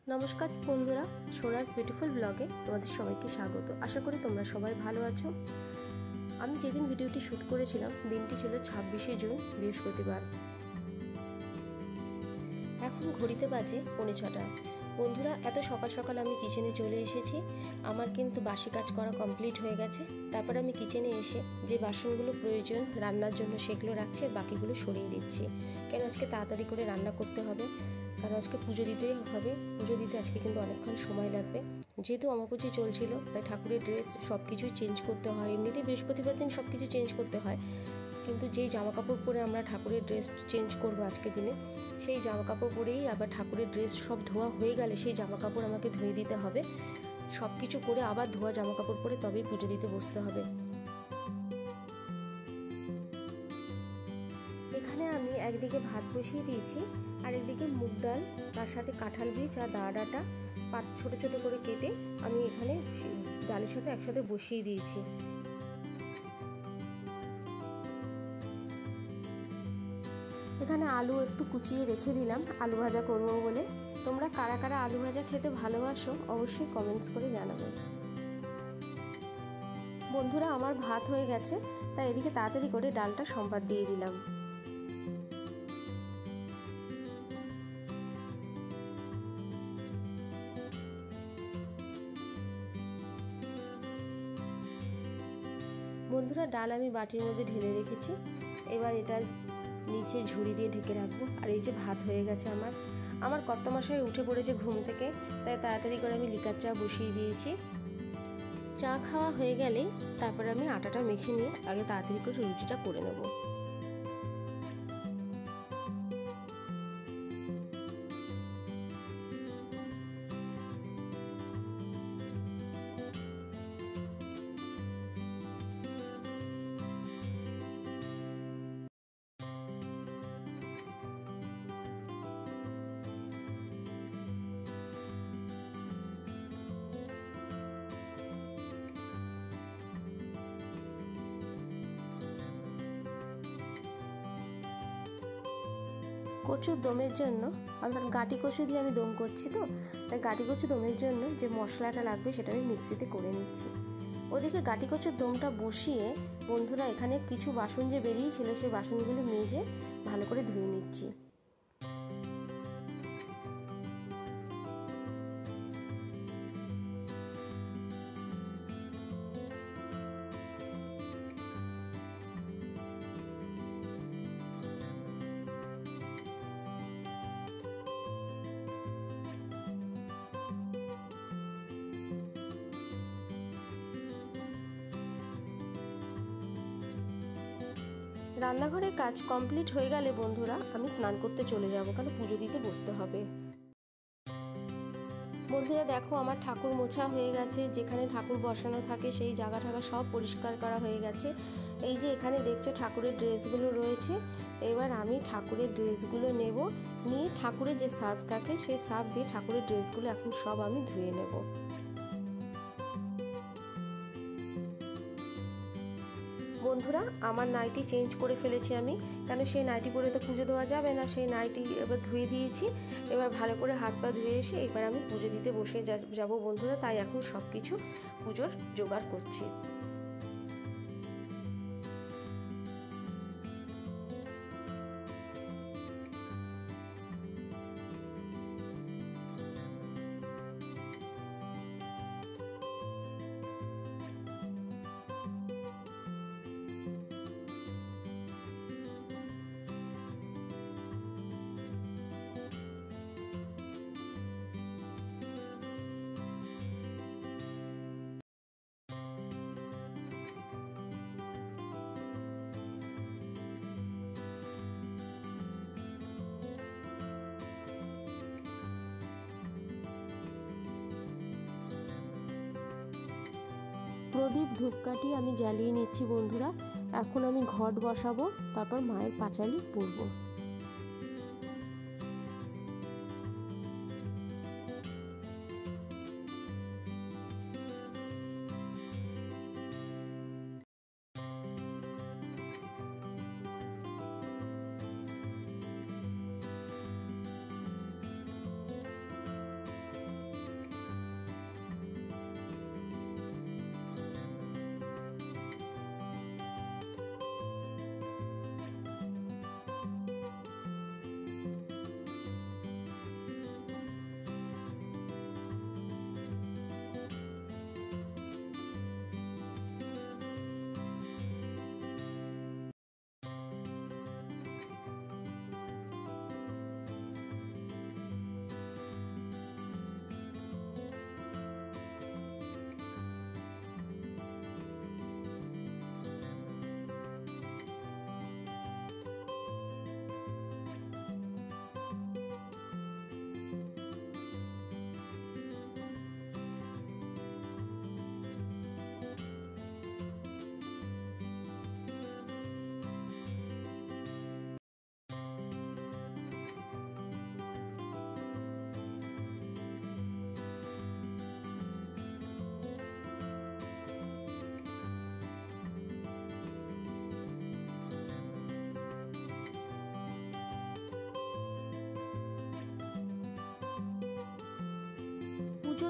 নমস্কার বন্ধুরা, সোরাজ বিউটিফুল ব্লগে তোমাদের সবাইকে স্বাগত। আশা করি তোমরা সবাই ভালো আছো। আমি যেদিন ভিডিওটি শ্যুট করেছিলাম দিনটি ছিল 26শে জুন, বৃহস্পতিবার। এখন ঘড়িতে বাজে 6:45। বন্ধুরা, এত সকাল সকাল আমি কিচেনে চলে এসেছি। আমার কিন্তু বাসি কাজ করা কমপ্লিট হয়ে গেছে। তারপর আমি কিচেনে এসে যে বাসনগুলো প্রয়োজন রান্নার জন্য সেগুলো রাখছি, বাকিগুলো সরিয়ে দিচ্ছি। কেন আজকে তাড়াতাড়ি করে রান্না করতে হবে, কারণ আজকে পুজো দিতে হবে। পুজো দিতে আজকে কিন্তু অনেকক্ষণ সময় লাগবে। যেহেতু অমাপুজি চলছিল, তাই ঠাকুরের ড্রেস সব কিছুই চেঞ্জ করতে হয়। এমনিতেই বৃহস্পতিবার দিন সব কিছু চেঞ্জ করতে হয়, কিন্তু যেই জামা কাপড় পরে আমরা ঠাকুরের ড্রেস চেঞ্জ করবো আজকের দিনে, সেই জামা কাপড় পরেই আবার ঠাকুরের ড্রেস সব ধোয়া হয়ে গেলে সেই জামা কাপড় আমাকে ধুয়ে দিতে হবে। সব কিছু করে আবার ধোয়া জামা কাপড় পরে তবেই পুজো দিতে বসতে হবে। এখানে আমি একদিকে ভাত বসিয়ে দিয়েছি, আর একদিকে মুগ ডাল, তার সাথে কাঁঠাল বীজ আর দাওয়া ডাঁটা ছোটো ছোটো করে কেটে আমি এখানে ডালের সাথে একসাথে বসিয়ে দিয়েছি। এখানে আলু একটু কুচিয়ে রেখে দিলাম আলু ভাজা করবো বলে। তোমরা কারা কারা আলু ভাজা খেতে ভালোবাসো অবশ্যই কমেন্টস করে জানাবে। বন্ধুরা, আমার ভাত হয়ে গেছে, তাই এদিকে তাড়াতাড়ি করে ডালটা সম্বাদ দিয়ে দিলাম। বন্ধুরা, ডাল আমি বাটির মধ্যে ঢেলে রেখেছি। এবার এটা নিচে ঝুড়ি দিয়ে ঢেকে রাখবো। আর এই যে ভাত হয়ে গেছে আমার কর্তামশাই উঠে পড়েছে ঘুম থেকে, তাই তাড়াতাড়ি করে আমি লিকার চা বসিয়ে দিয়েছি। চা খাওয়া হয়ে গেলেই তারপরে আমি আটাটা মেখে নিয়ে আগে তাড়াতাড়ি করে রুটিটা করে নেব। কচুর দমের জন্য, অর্থাৎ গাটি কচু দিয়ে আমি দম করছি, তো তাই গাটি কচু দমের জন্য যে মশলাটা লাগবে সেটা আমি মিক্সিতে করে নিচ্ছি। ওদিকে গাটি কচুর দমটা বসিয়ে বন্ধুরা এখানে কিছু বাসন যে বেরিয়েছিল সেই বাসনগুলো মেজে ভালো করে ধুয়ে নিচ্ছি। রান্নাঘরের কাজ কমপ্লিট হয়ে গেলে বন্ধুরা আমি স্নান করতে চলে যাব, কারণ পুজো দিতে বসতে হবে। বন্ধুরা দেখো, আমার ঠাকুর মোছা হয়ে গেছে। যেখানে ঠাকুর বসানো থাকে সেই জায়গা ঠাগা সব পরিষ্কার করা হয়ে গেছে। এই যে এখানে দেখছো ঠাকুরের ড্রেসগুলো রয়েছে। এবার আমি ঠাকুরের ড্রেসগুলো নেব, নিয়ে ঠাকুরের যে সার্ফ থাকে সেই সার্ফ দিয়ে ঠাকুরের ড্রেসগুলো এখন সব আমি ধুয়ে নেব। বন্ধুরা, আমার নাইটি চেঞ্জ করে ফেলেছি আমি, কেন সেই নাইটি পরে তো পুজো দেওয়া যাবে না। সেই নাইটি এবার ধুয়ে দিয়েছি। এবার ভালো করে হাত পা ধুয়ে এসে এবার আমি পুজো দিতে বসে যাব বন্ধুরা। তাই এখন সব কিছু পুজোর জোগাড় করছি। প্রদীপ ধূপকাঠি আমি জ্বালিয়ে নিচ্ছি বন্ধুরা। এখন আমি ঘট বসাবো, তারপর মায়ের পাঁচালি পরবো।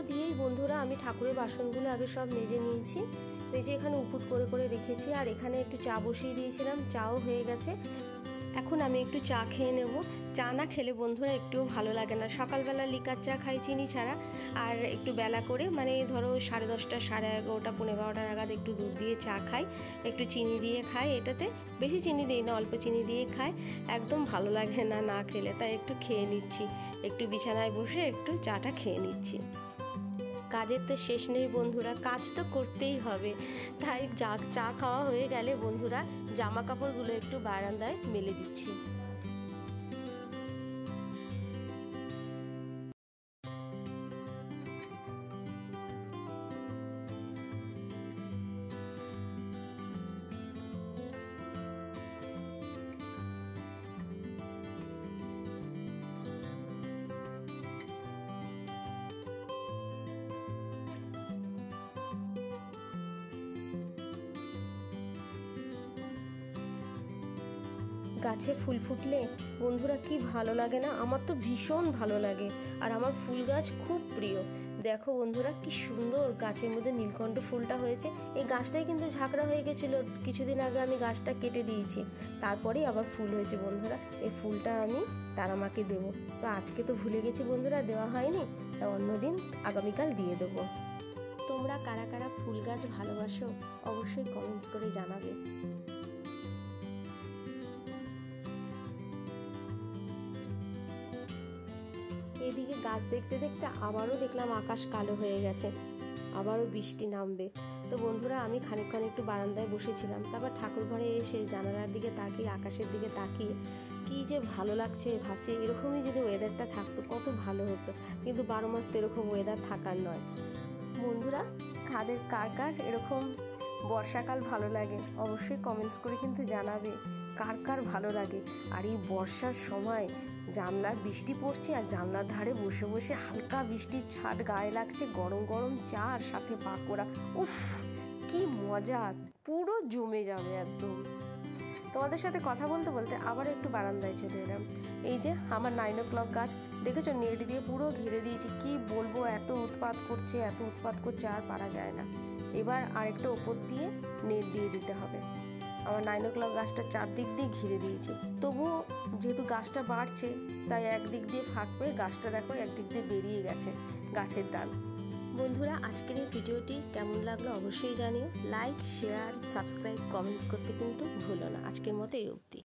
দিয়েই বন্ধুরা আমি ঠাকুরের বাসনগুলো আগে সব মেজে নিয়েছি। মেজে এখানে উপুট করে করে রেখেছি। আর এখানে একটু চা বসিয়ে দিয়েছিলাম, চাও হয়ে গেছে। এখন আমি একটু চা খেয়ে নেব। চা না খেলে বন্ধুরা একটুও ভালো লাগে না। সকালবেলা লিকার চা খাই চিনি ছাড়া, আর একটু বেলা করে মানে ধরো 10:30, 11:30, 12:15 নাগাদ একটু দুধ দিয়ে চা খাই, একটু চিনি দিয়ে খাই। এটাতে বেশি চিনি দিই না, অল্প চিনি দিয়ে খাই। একদম ভালো লাগে না না খেলে, তাই একটু খেয়ে নিচ্ছি। একটু বিছানায় বসে একটু চাটা খেয়ে নিচ্ছি। কাজের তো শেষ নেই বন্ধুরা, কাজ তো করতেই হবে। তাই চা খাওয়া হয়ে গেলে বন্ধুরা জামা কাপড়গুলো একটু বারান্দায় মেলে দিচ্ছি। গাছে ফুল ফুটলে বন্ধুরা কি ভালো লাগে না? আমার তো ভীষণ ভালো লাগে, আর আমার ফুল গাছ খুব প্রিয়। দেখো বন্ধুরা কি সুন্দর গাছের মধ্যে নীলকণ্ঠ ফুলটা হয়েছে। এই গাছটাই কিন্তু ঝাঁকড়া হয়ে গেছিলো, কিছুদিন আগে আমি গাছটা কেটে দিয়েছি, তারপরেই আবার ফুল হয়েছে বন্ধুরা। এই ফুলটা আমি তারামাকে দেবো। তো আজকে তো ভুলে গেছি বন্ধুরা, দেওয়া হয়নি, তা অন্যদিন আগামীকাল দিয়ে দেবো। তোমরা কারা কারা ফুল গাছ ভালোবাসো অবশ্যই কমেন্টস করে জানাবে। এদিকে গাছ দেখতে দেখতে আবারও দেখলাম আকাশ কালো হয়ে গেছে, আবারও বৃষ্টি নামবে। তো বন্ধুরা আমি খানিকক্ষণ একটু বারান্দায় বসেছিলাম, তারপর ঠাকুর ঘরে এসে জানালার দিকে তাকিয়ে, আকাশের দিকে তাকিয়ে কি যে ভালো লাগছে। ভাবছি এরকমই যদি ওয়েদারটা থাকতো কত ভালো হতো, কিন্তু 12 মাস তো এরকম ওয়েদার থাকার নয়। বন্ধুরা কার কার এরকম বর্ষাকাল ভালো লাগে অবশ্যই কমেন্টস করে কিন্তু জানাবে কার কার ভালো লাগে। আর এই বর্ষার সময় জানলার বৃষ্টি পড়ছে, আর জানলার ধারে বসে বসে হালকা বৃষ্টির ছাট গায়ে লাগছে, গরম গরম চা আর সাথে পাকোড়া, উফ কি মজা, পুরো জমে যাবে একদম। তোমাদের সাথে কথা বলতে বলতে আবার একটু বারান্দায় চলে এলাম। এই যে আমার 9 o'clock গাছ দেখেছো, নেট দিয়ে পুরো ঘিরে দিয়েছি। কি বলবো, এত উৎপাত করছে আর পারা যায় না। এবার আরেকটা ওপর দিয়ে নেট দিয়ে দিতে হবে। আমার 9 o'clock গাছটা চারদিক দিয়ে ঘিরে দিয়েছি, তবুও যেহেতু গাছটা বাড়ছে তাই একদিক দিয়ে ফাঁক পেয়ে গাছটা দেখো একদিক দিয়ে বেরিয়ে গেছে গাছের ডাল। বন্ধুরা আজকের এই ভিডিওটি কেমন লাগলো অবশ্যই জানিও। লাইক, শেয়ার, সাবস্ক্রাইব, কমেন্টস করতে কিন্তু ভুলো না। আজকের মতো এই অবধি।